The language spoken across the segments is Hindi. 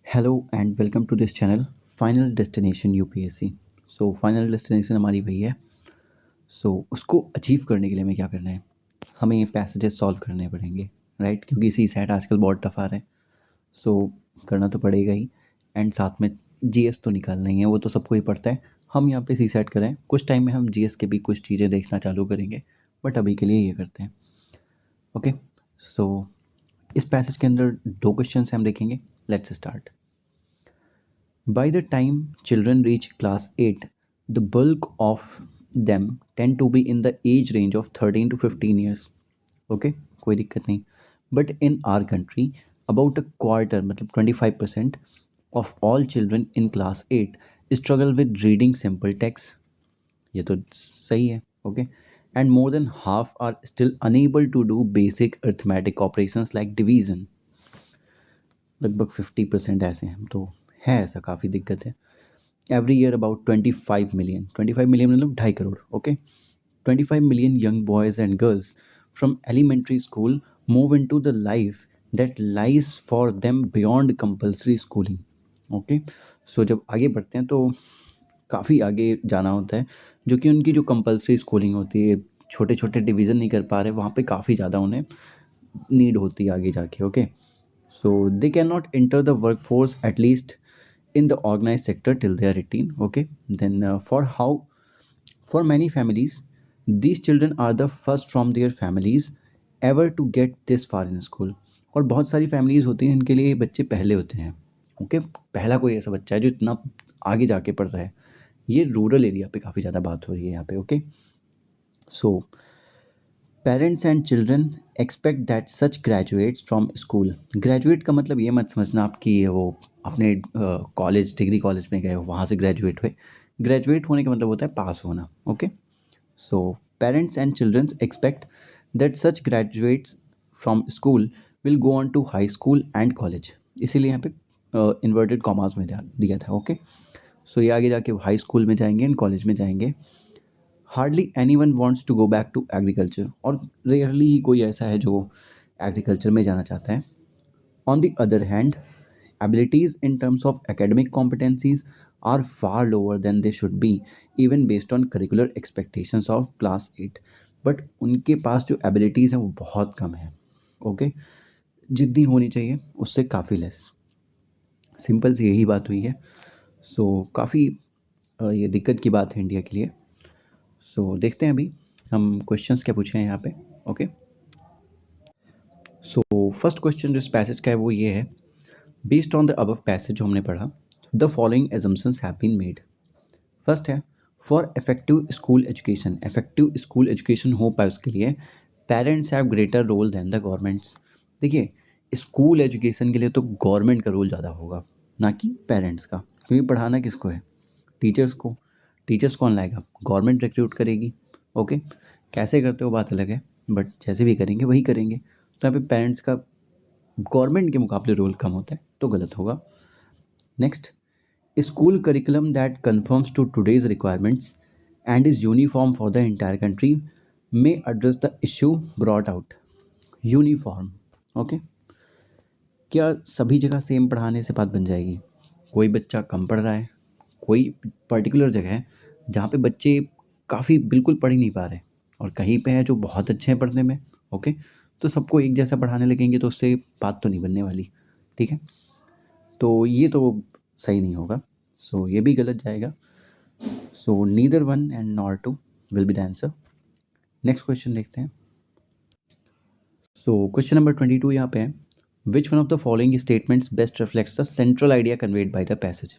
Hello and welcome to this channel final destination UPSC. So final destination हमारी वही है। उसको अचीव करने के लिए हमें क्या करना है, हमें पैसेजेस सॉल्व करने पड़ेंगे, राइट? क्योंकि सी सेट आजकल बहुत टफ आ रहा है। सो करना तो पड़ेगा ही। एंड साथ में जीएस तो निकालना ही है, वो तो सबको ही पड़ता है। हम यहाँ पे सी सेट करें, कुछ टाइम में हम जीएस के भी कुछ चीज़ें देखना चालू करेंगे, बट अभी के लिए ये करते हैं। ओके। सो इस पैसेज के अंदर दो क्वेश्चन हम देखेंगे। Let's start. By the time children reach class 8, the bulk of them tend to be in the age range of 13 to 15 years. Okay, कोई दिक्कत नहीं. But in our country, about a quarter, मतलब 25% of all children in class 8 struggle with reading simple texts. ये तो सही है. Okay. And more than half are still unable to do basic arithmetic operations like division. लगभग 50% ऐसे हैं, तो है ऐसा, काफ़ी दिक्कत है. Every year about 25 million मतलब 2.5 crore. Okay, 25 million young boys and girls from elementary school move into the life that lies for them beyond compulsory schooling. Okay, so जब आगे बढ़ते हैं तो काफ़ी आगे जाना होता है, जो कि उनकी जो कंपलसरी स्कूलिंग होती है, छोटे छोटे डिवीज़न नहीं कर पा रहे, वहाँ पे काफ़ी ज़्यादा उन्हें नीड होती है आगे जाके. Okay, so they cannot enter the workforce at least in the organized sector till they are 18. Okay, then for many families, these children are the first from their families ever to get this far in school. और बहुत सारी फैमिलीज होती हैं इनके लिए ये बच्चे पहले होते हैं. ओके, पहला कोई ऐसा बच्चा है जो इतना आगे जाके पढ़ रहा है. ये रूरल एरिया पे काफ़ी ज़्यादा बात हो रही है यहाँ पे. Okay, so parents and children expect that such graduates from school. Graduate का मतलब ये मत समझना आप कि वो अपने कॉलेज, डिग्री कॉलेज में गए हो वहाँ से ग्रेजुएट हुए. ग्रेजुएट होने का मतलब होता है पास होना. Okay, so parents and children expect that such graduates from school will go on to high school and college. इसीलिए यहाँ पे इन्वर्टेड कॉमास में दिया था. ओके, सो ये आगे जाके हाई स्कूल में जाएंगे एंड कॉलेज में जाएंगे. Hardly anyone wants to go back to agriculture, और रेयरली ही कोई ऐसा है जो एग्रीकल्चर में जाना चाहता है. On the other hand, abilities in terms of academic competencies are far lower than they should be, even based on curricular expectations of class 8. But उनके पास जो एबिलिटीज़ हैं वो बहुत कम है. ओके, जितनी होनी चाहिए उससे काफ़ी लेस. सिंपल सी यही बात हुई है. काफ़ी ये दिक्कत की बात है इंडिया के लिए. देखते हैं अभी हम क्वेश्चंस क्या पूछे हैं यहाँ पे. ओके, फर्स्ट क्वेश्चन जो इस पैसेज का है वो ये है. Based on the above passage जो हमने पढ़ा, the following assumptions have been made. First है, for effective school education. Effective school education हो पाए उसके लिए parents have greater role than the governments. देखिए, स्कूल एजुकेशन के लिए तो गवर्नमेंट का रोल ज़्यादा होगा, ना कि पेरेंट्स का. क्योंकि पढ़ाना किसको है? टीचर्स को. टीचर्स कौन लाएगा? गवर्नमेंट रिक्रूट करेगी. ओके, कैसे करते हो बात अलग है, बट जैसे भी करेंगे वही करेंगे. तो यहाँ पे पेरेंट्स का गवर्नमेंट के मुकाबले रोल कम होता है, तो गलत होगा. Next, school curriculum that conforms to today's requirements and is uniform for the entire country may address the issue brought out. Uniform. Okay, क्या सभी जगह सेम पढ़ाने से बात बन जाएगी? कोई बच्चा कम पढ़ रहा है, कोई पर्टिकुलर जगह है जहाँ पे बच्चे काफ़ी बिल्कुल पढ़ ही नहीं पा रहे, और कहीं पे है जो बहुत अच्छे हैं पढ़ने में. ओके, तो सबको एक जैसा पढ़ाने लगेंगे तो उससे बात तो नहीं बनने वाली. ठीक है, तो ये तो सही नहीं होगा. ये भी गलत जाएगा. Neither one and nor two will be the answer. Next question देखते हैं. क्वेश्चन नंबर 22 यहाँ पे है. Which one of the following statements best reflects the central idea conveyed by the passage.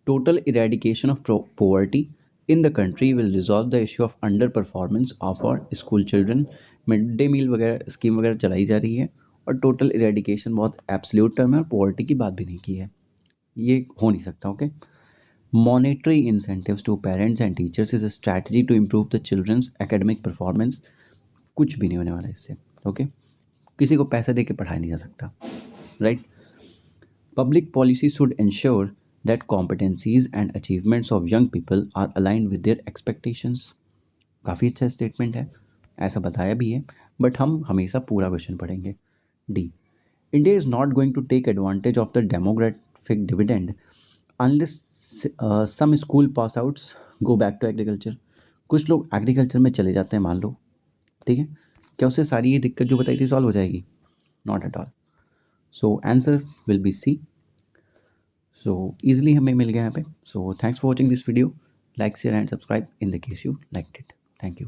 Total eradication of poverty in the country will resolve the issue of under performance of our school children. Mid day meal वगैरह स्कीम वगैरह चलाई जा रही है, और टोटल इरेडिकेशन बहुत एब्सोल्यूट टर्म है, और पोवर्टी की बात भी नहीं की है. ये हो नहीं सकता. Okay, monetary incentives to parents and teachers is a strategy to improve the children's academic performance. कुछ भी नहीं होने वाला इससे. ओके, किसी को पैसा दे के पढ़ाया नहीं जा सकता, right? Public policy should ensure that competencies and achievements of young people are aligned with their expectations. काफ़ी अच्छा स्टेटमेंट है, ऐसा बताया भी है, बट हम हमेशा पूरा क्वेश्चन पढ़ेंगे. D, India is not going to take advantage of the specific dividend unless some school pass outs go back to agriculture. कुछ लोग एग्रीकल्चर में चले जाते हैं मान लो, ठीक है, क्या उससे सारी ये दिक्कत जो बताई थी सॉल्व हो जाएगी? Not at all. So answer will be C. So easily हमें मिल गया यहाँ पे. So thanks for watching this video. Like share and subscribe in the case you liked it. Thank you.